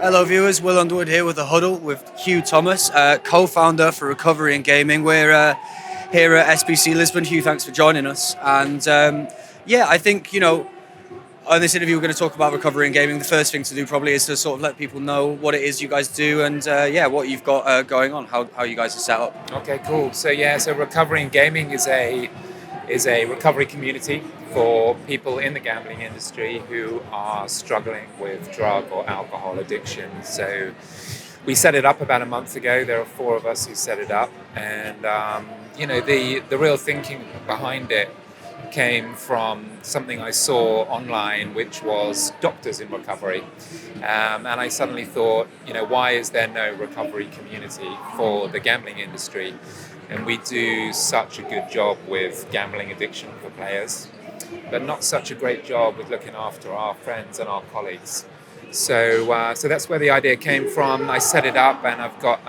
Hello viewers, Will Underwood here with The Huddle with Huw Thomas, co-founder for Recovery in Gaming. We're here at SBC Lisbon. Huw, thanks for joining us. And I think, on this interview we're going to talk about recovery in gaming. The first thing to do probably is to sort of let people know what it is you guys do and what you've got going on, how you guys are set up. Okay, cool. So Recovery in Gaming is a recovery community for people in the gambling industry who are struggling with drug or alcohol addiction. So we set it up about a month ago. There are 4 of us who set it up, and the real thinking behind it came from something I saw online, which was doctors in recovery. And I suddenly thought, why is there no recovery community for the gambling industry? And we do such a good job with gambling addiction for players, but not such a great job with looking after our friends and our colleagues. So that's where the idea came from. I set it up, and I've got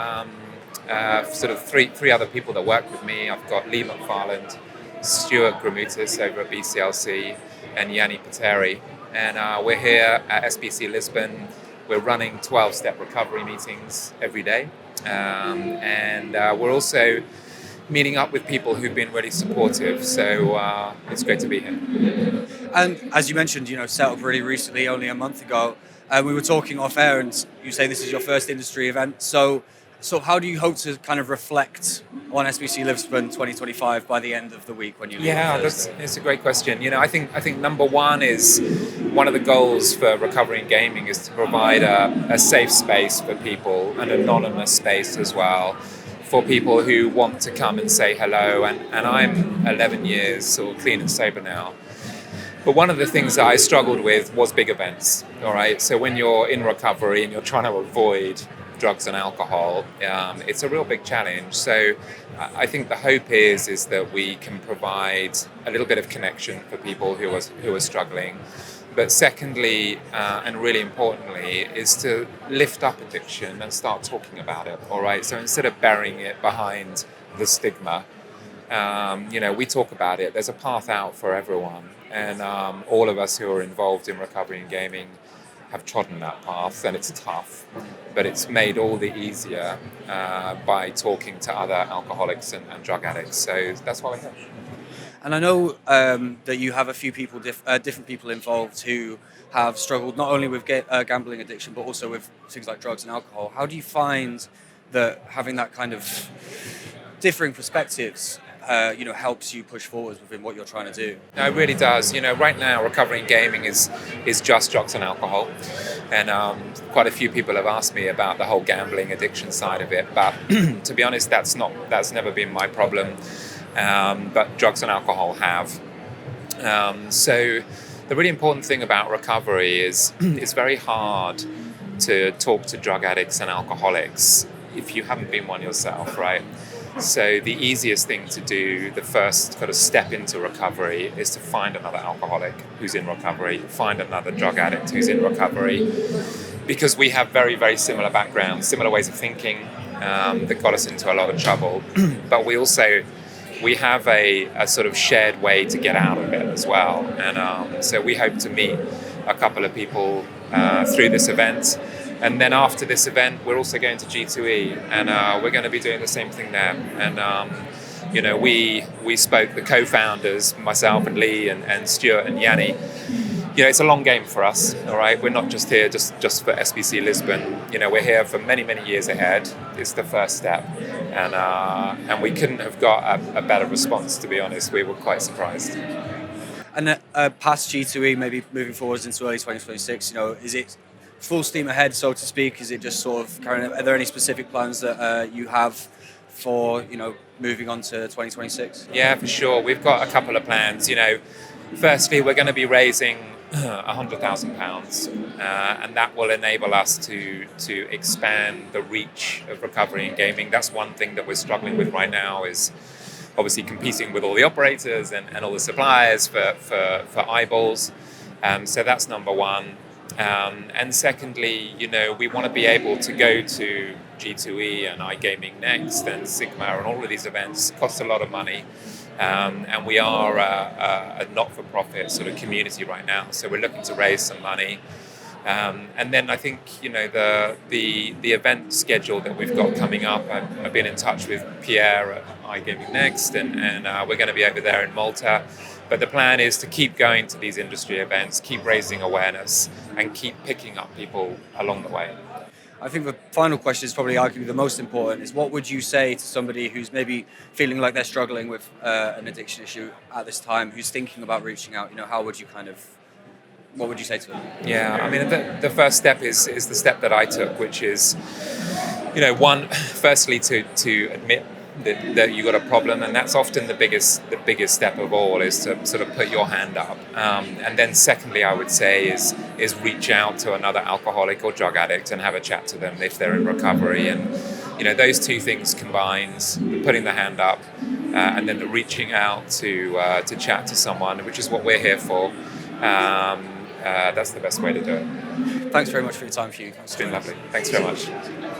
sort of three other people that work with me. I've got Lee McFarland, Stuart Gramutis over at BCLC, and Yanni Pateri. And we're here at SBC Lisbon. We're running 12-step recovery meetings every day. And we're also meeting up with people who've been really supportive. So it's great to be here. And as you mentioned, set up really recently, only a month ago. We were talking off air, and you say this is your first industry event. So how do you hope to kind of reflect on SBC Lisbon 2025 by the end of the week when you leave? Yeah, that's a great question. I think number one is one of the goals for Recovery in Gaming is to provide a safe space for people, an anonymous space as well, for people who want to come and say hello. And I'm 11 years sort of clean and sober now. But one of the things that I struggled with was big events, all right? So when you're in recovery and you're trying to avoid drugs and alcohol, it's a real big challenge. So I think the hope is that we can provide a little bit of connection for people who are struggling. But secondly, and really importantly, is to lift up addiction and start talking about it, all right? So instead of burying it behind the stigma, we talk about it. There's a path out for everyone. And all of us who are involved in recovery and gaming have trodden that path, and it's tough, but it's made all the easier by talking to other alcoholics and drug addicts. So that's why we're here. And I know that you have a few people, different people involved who have struggled not only with gambling addiction, but also with things like drugs and alcohol. How do you find that having that kind of differing perspectives helps you push forward within what you're trying to do? No, it really does. Right now, Recovery in Gaming is just drugs and alcohol. And quite a few people have asked me about the whole gambling addiction side of it. But to be honest, that's never been my problem. But drugs and alcohol have. So the really important thing about recovery is it's very hard to talk to drug addicts and alcoholics if you haven't been one yourself, right? So the easiest thing to do, the first kind of step into recovery, is to find another alcoholic who's in recovery, find another drug addict who's in recovery, because we have very, very similar backgrounds, similar ways of thinking that got us into a lot of trouble. But we have a sort of shared way to get out of it as well. And so we hope to meet a couple of people through this event. And then after this event, we're also going to G2E, and we're going to be doing the same thing there. And we spoke, the co-founders, myself and Lee and Stuart and Yanni. It's a long game for us, all right? We're not just here just for SBC Lisbon. We're here for many, many years ahead. It's the first step, and we couldn't have got a better response, to be honest. We were quite surprised. And past G2E, maybe moving forwards into early 2026, is it full steam ahead, so to speak? Is it just sort of are there any specific plans that you have for moving on to 2026? Yeah, for sure. We've got a couple of plans. Firstly, we're going to be raising £100,000, and that will enable us to expand the reach of recovery in gaming. That's one thing that we're struggling with right now, is obviously competing with all the operators and all the suppliers for eyeballs. So that's number one. And secondly, we want to be able to go to G2E and iGaming Next and Sigma and all of these events. Cost a lot of money. And we are a not-for-profit sort of community right now. So we're looking to raise some money And then I think the event schedule that we've got coming up. I've been in touch with Pierre at iGaming Next, and we're going to be over there in Malta. But the plan is to keep going to these industry events, keep raising awareness, and keep picking up people along the way. I think the final question is probably arguably the most important, is what would you say to somebody who's maybe feeling like they're struggling with an addiction issue at this time, who's thinking about reaching out? How would you what would you say to them? Yeah, I mean, the first step is the step that I took, which is, firstly to admit that you got a problem, and that's often the biggest step of all, is to sort of put your hand up. And then secondly, I would say is reach out to another alcoholic or drug addict and have a chat to them if they're in recovery. And those two things combined, putting the hand up and then the reaching out to chat to someone, which is what we're here for. That's the best way to do it. Thanks very much for your time, Huw. It's been lovely. Thanks very much.